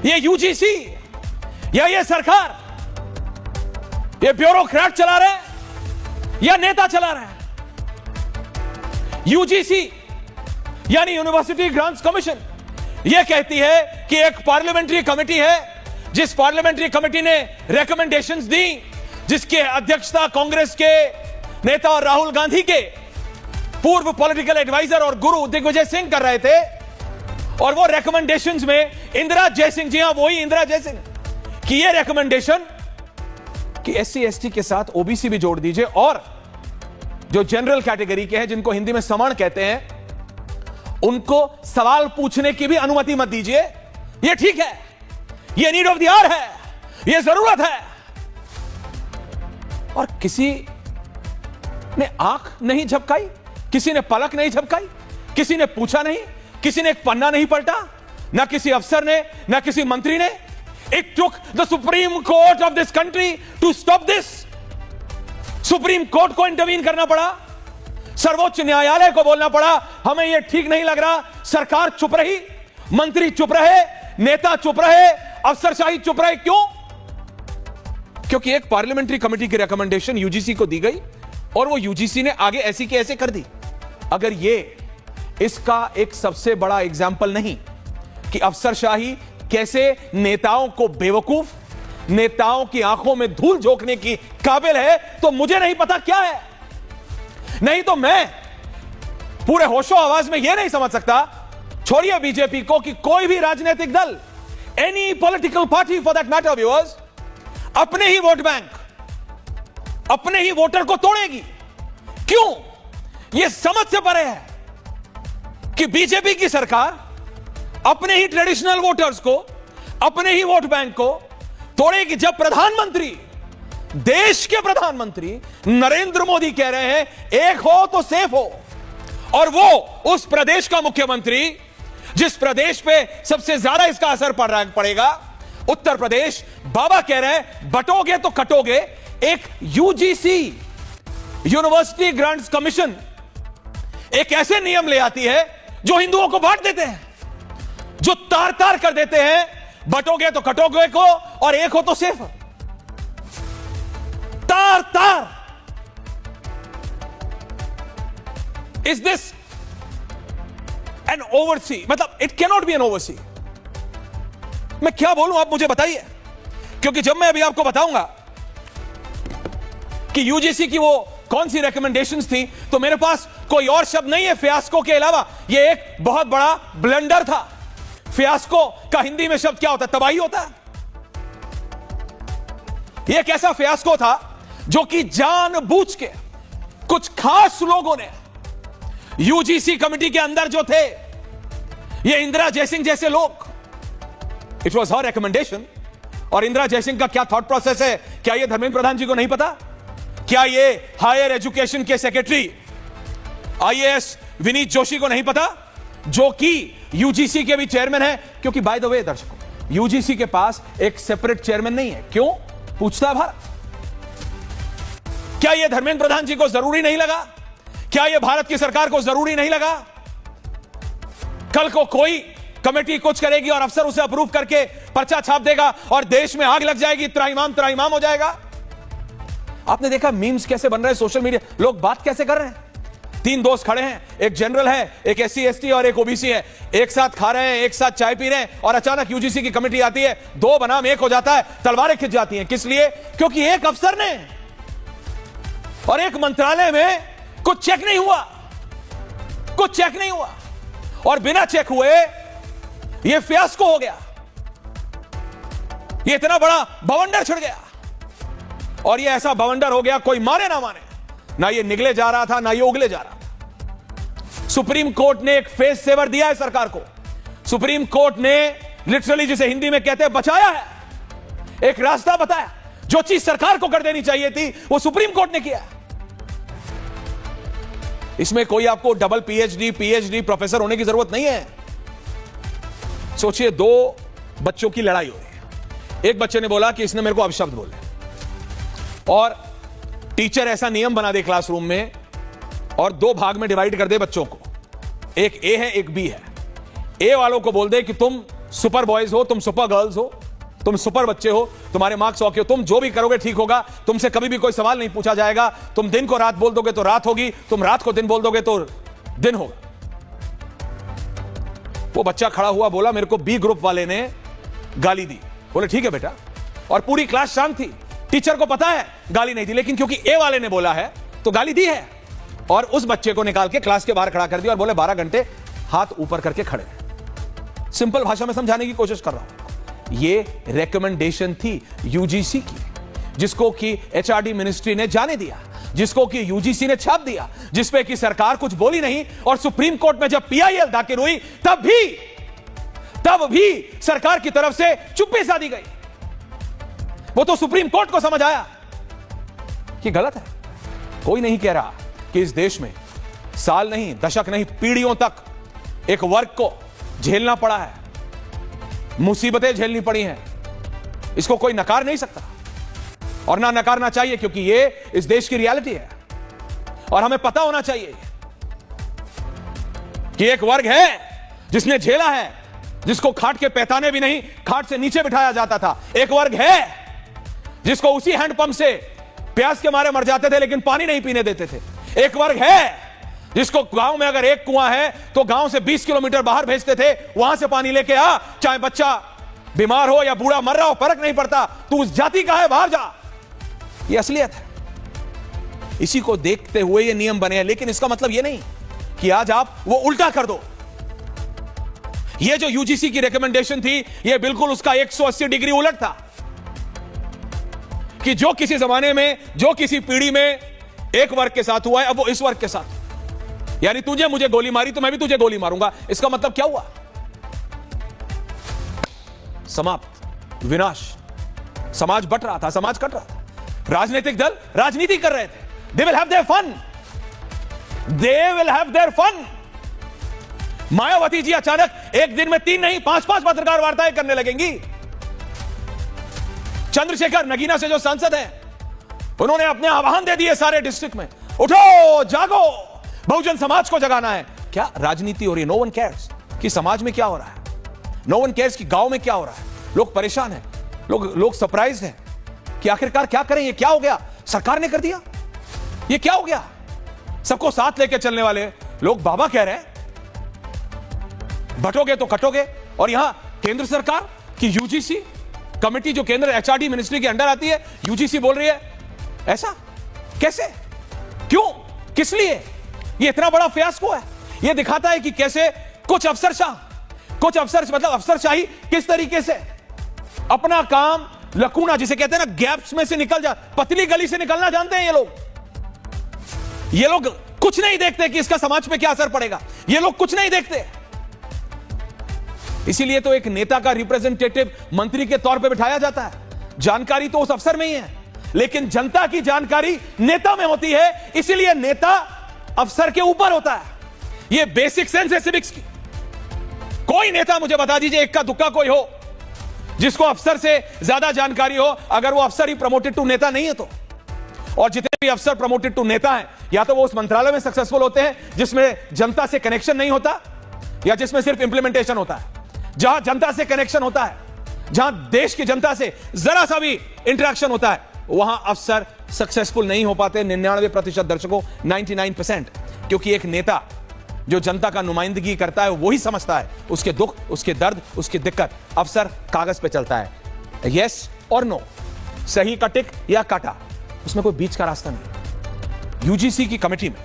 ये यूजीसी या ये सरकार, ये ब्यूरोक्रेट चला रहे हैं या नेता चला रहे हैं? यूजीसी यानी यूनिवर्सिटी ग्रांट्स कमीशन यह कहती है कि एक पार्लियामेंट्री कमेटी है, जिस पार्लियामेंट्री कमेटी ने रिकमेंडेशंस दी, जिसकी अध्यक्षता कांग्रेस के नेता राहुल गांधी के पूर्व पॉलिटिकल एडवाइजर और गुरु दिग्विजय सिंह कर रहे थे। और वो रिकमेंडेशंस में इंदिरा जयसिंह, जी हां वही इंदिरा जयसिंह की ये रिकमेंडेशन कि एससी एसटी के साथ ओबीसी भी जोड़ दीजिए और जो जनरल कैटेगरी के हैं, जिनको हिंदी में सवर्ण कहते हैं, उनको सवाल पूछने की भी अनुमति मत दीजिए। ये ठीक है, ये नीड ऑफ द आवर है, ये जरूरत है। और किसी ने आंख नहीं झपकाई, किसी ने पलक नहीं झपकाई, किसी ने पूछा नहीं, किसी ने एक पन्ना नहीं पलटा, ना किसी अफसर ने, ना किसी मंत्री ने। It took the Supreme Court of this country to stop this. Supreme Court को इंटरवीन करना पड़ा, सर्वोच्च न्यायालय को बोलना पड़ा, हमें यह ठीक नहीं लग रहा। सरकार चुप रही, मंत्री चुप रहे, नेता चुप रहे, अफसरशाही चुप रहे। क्यों? क्योंकि एक पार्लियामेंट्री कमेटी की रिकमेंडेशन यूजीसी को दी गई और वो यूजीसी ने आगे ऐसी की ऐसे कर दी। अगर ये इसका एक सबसे बड़ा एग्जाम्पल नहीं कि अफसरशाही कैसे नेताओं को बेवकूफ, नेताओं की आंखों में धूल झोंकने की काबिल है, तो मुझे नहीं पता क्या है। नहीं तो मैं पूरे होशो आवाज में यह नहीं समझ सकता, छोड़िए बीजेपी को, कि कोई भी राजनीतिक दल, any political party for that matter viewers, अपने ही वोट बैंक, अपने ही वोटर को तोड़ेगी। क्यों? यह समझ से परे है कि बीजेपी की सरकार अपने ही ट्रेडिशनल वोटर्स को, अपने ही वोट बैंक को तोड़ेगी। जब प्रधानमंत्री, देश के प्रधानमंत्री नरेंद्र मोदी कह रहे हैं एक हो तो सेफ हो, और वो उस प्रदेश का मुख्यमंत्री जिस प्रदेश पे सबसे ज्यादा इसका असर पड़ेगा, उत्तर प्रदेश, बाबा कह रहे हैं बटोगे तो कटोगे। एक यूजीसी, यूनिवर्सिटी ग्रांट्स कमीशन, एक ऐसे नियम ले आती है जो हिंदुओं को बांट देते हैं, जो तार तार कर देते हैं, बटोगे तो कटोगे को और एक हो तो सेफ। तार तार। Is this an oversee? मतलब it can not be an oversee. मैं क्या बोलूं, आप मुझे बताइए, क्योंकि जब मैं अभी आपको बताऊंगा कि यूजीसी की वो कौन सी रिकमेंडेशंस थी, तो मेरे पास कोई और शब्द नहीं है फियास्को के अलावा। यह एक बहुत बड़ा ब्लंडर था। फियास्को का हिंदी में शब्द क्या होता है? तबाही होता है। यह एक ऐसा फियास्को था जो कि जानबूझ के कुछ खास लोगों ने यूजीसी कमेटी के अंदर जो थे, ये इंदिरा जयसिंह जैसे लोग, इट वॉज हर रिकमेंडेशन। और इंदिरा जयसिंह का क्या थॉट प्रोसेस है, क्या यह धर्मेंद्र प्रधान जी को नहीं पता? क्या यह हायर एजुकेशन के सेक्रेटरी आईएएस विनीत जोशी को नहीं पता, जो कि यूजीसी के भी चेयरमैन है? क्योंकि बाय द वे दर्शकों, यूजीसी के पास एक सेपरेट चेयरमैन नहीं है। क्यों? पूछता है भारत। क्या यह धर्मेंद्र प्रधान जी को जरूरी नहीं लगा? क्या यह भारत की सरकार को जरूरी नहीं लगा? कल को कोई कमेटी कुछ करेगी और अफसर उसे अप्रूव करके पर्चा छाप देगा और देश में आग लग जाएगी, त्राइमाम हो जाएगा। आपने देखा मीम्स कैसे बन रहे हैं सोशल मीडिया, लोग बात कैसे कर रहे हैं। तीन दोस्त खड़े हैं, एक जनरल है, एक एससी एसटी और एक ओबीसी है, एक साथ खा रहे हैं, एक साथ चाय पी रहे हैं, और अचानक यूजीसी की कमेटी आती है, दो बनाम एक हो जाता है, तलवारें खिंच जाती हैं। किस लिए? क्योंकि एक अफसर ने और एक मंत्रालय में कुछ चेक नहीं हुआ, कुछ चेक नहीं हुआ, और बिना चेक हुए यह फियास्को हो गया, यह इतना बड़ा बवंडर छिड़ गया। और यह ऐसा बवंडर हो गया, कोई माने ना माने, ना ये निगले जा रहा था, ना ये उगले जा रहा था। सुप्रीम कोर्ट ने एक फेस सेवर दिया है सरकार को। सुप्रीम कोर्ट ने लिटरली, जिसे हिंदी में कहते हैं, बचाया है, एक रास्ता बताया। जो चीज सरकार को कर देनी चाहिए थी, वो सुप्रीम कोर्ट ने किया। इसमें कोई आपको डबल पीएचडी प्रोफेसर होने की जरूरत नहीं है। सोचिए, दो बच्चों की लड़ाई हो रही है। एक बच्चे ने बोला कि इसने मेरे को अपशब्द बोले, और टीचर ऐसा नियम बना दे क्लासरूम में और दो भाग में डिवाइड कर दे बच्चों को, एक ए है एक बी है। ए वालों को बोल दे कि तुम सुपर बॉयज हो, तुम सुपर गर्ल्स हो, तुम सुपर बच्चे हो, तुम्हारे मार्क्स ओके हो, तुम जो भी करोगे ठीक होगा, तुमसे कभी भी कोई सवाल नहीं पूछा जाएगा, तुम दिन को रात बोल दोगे तो रात होगी, तुम रात को दिन बोल दोगे तो दिन होगा। वो बच्चा खड़ा हुआ, बोला मेरे को बी ग्रुप वाले ने गाली दी। बोले ठीक है बेटा, और पूरी क्लास शांत थी, टीचर को पता है गाली नहीं दी, लेकिन क्योंकि ए वाले ने बोला है तो गाली दी है। और उस बच्चे को निकाल के क्लास के बाहर खड़ा कर दिया और बोले 12 घंटे हाथ ऊपर करके खड़े। सिंपल भाषा में समझाने की कोशिश कर रहा हूं। ये रिकमेंडेशन थी यूजीसी की, जिसको कि एचआरडी मिनिस्ट्री ने जाने दिया, जिसको कि यूजीसी ने छाप दिया, जिसपे कि सरकार कुछ बोली नहीं। और सुप्रीम कोर्ट में जब पीआईएल दाखिल हुई तब भी सरकार की तरफ से चुप्पी साधी गई। वो तो सुप्रीम कोर्ट को समझ आया कि गलत है। कोई नहीं कह रहा कि इस देश में साल नहीं, दशक नहीं, पीढ़ियों तक एक वर्ग को झेलना पड़ा है, मुसीबतें झेलनी पड़ी हैं। इसको कोई नकार नहीं सकता और ना नकारना चाहिए, क्योंकि ये इस देश की रियलिटी है। और हमें पता होना चाहिए कि एक वर्ग है जिसने झेला है, जिसको खाट के पैताने भी नहीं, खाट से नीचे बिठाया जाता था। एक वर्ग है जिसको उसी हैंडपंप से प्यास के मारे मर जाते थे लेकिन पानी नहीं पीने देते थे। एक वर्ग है जिसको गांव में अगर एक कुआं है तो गांव से 20 किलोमीटर बाहर भेजते थे, वहां से पानी लेके आ, चाहे बच्चा बीमार हो या बूढ़ा मर रहा हो, फर्क नहीं पड़ता, तू उस जाति का है, बाहर जा। ये असलियत है। इसी को देखते हुए ये नियम बने हैं, लेकिन इसका मतलब ये नहीं कि आज आप वो उल्टा कर दो। ये जो यूजीसी की रिकमेंडेशन थी, ये बिल्कुल उसका 180 डिग्री उलट था कि जो किसी जमाने में, जो किसी पीढ़ी में एक वर्ग के साथ हुआ है, अब वो इस वर्ग के साथ। यानी तुझे मुझे गोली मारी तो मैं भी तुझे गोली मारूंगा। इसका मतलब क्या हुआ? समाप्त, विनाश। समाज बट रहा था, समाज कट रहा था। राजनीतिक दल राजनीति कर रहे थे। They will have their fun, they will have their fun. Mayawati ji अचानक एक दिन में 3 नहीं 5-5 पत्रकार वार्ताएं करने लगेंगी। चंद्रशेखर नगीना से जो सांसद हैं, उन्होंने अपने आह्वान दे दिए सारे डिस्ट्रिक्ट में, उठो जागो, बहुजन समाज को जगाना है। क्या राजनीति हो रही है? नो वन केयर्स कि समाज में क्या हो रहा है, नो वन केयर्स कि गांव में क्या हो रहा है। लोग परेशान हैं, लोग सरप्राइज हैं कि आखिरकार क्या करें, ये क्या हो गया, सरकार ने कर दिया, ये क्या हो गया। सबको साथ लेके चलने वाले लोग बाबा कह रहे हैं, बटोगे तो कटोगे। और यहां केंद्र सरकार की यूजीसी कमेटी, जो केंद्र एचआरडी मिनिस्ट्री के अंडर आती है, यूजीसी बोल रही है ऐसा कैसे, क्यों, किस लिए? ये इतना बड़ा फियास्को है। ये दिखाता है कि कैसे कुछ मतलब अफसरशाही किस तरीके से अपना काम लकूना, जिसे कहते हैं ना, गैप्स में से निकल जा, पतली गली से निकलना जानते हैं ये लोग कुछ नहीं देखते कि इसका समाज पे क्या असर पड़ेगा। ये लोग कुछ नहीं देखते। इसीलिए तो एक नेता का रिप्रेजेंटेटिव मंत्री के तौर पे बिठाया जाता है। जानकारी तो उस अफसर में ही है, लेकिन जनता की जानकारी नेता में होती है, इसीलिए नेता अफसर के ऊपर होता है। ये बेसिक सेंस है सिविक्स की। कोई नेता मुझे बता दीजिए, इक्का दुक्का कोई हो जिसको अफसर से ज्यादा जानकारी हो, अगर वो अफसर ही प्रमोटेड टू नेता नहीं है तो। और जितने भी अफसर प्रमोटेड टू नेता हैं, या तो वो उस मंत्रालय में सक्सेसफुल होते हैं जिसमें जनता से कनेक्शन नहीं होता, या जिसमें सिर्फ इंप्लीमेंटेशन होता है। जहां जनता से कनेक्शन होता है, जहां देश की जनता से जरा सा भी इंटरेक्शन होता है, वहां अफसर सक्सेसफुल नहीं हो पाते। 99% दर्शकों, 99%। क्योंकि एक नेता जो जनता का नुमाइंदगी करता है, वही समझता है उसके दुख, उसके दर्द, उसकी दिक्कत। अफसर कागज पे चलता है, यस और नो, सही का टिक या काटा, उसमें कोई बीच का रास्ता नहीं। यूजीसी की कमेटी में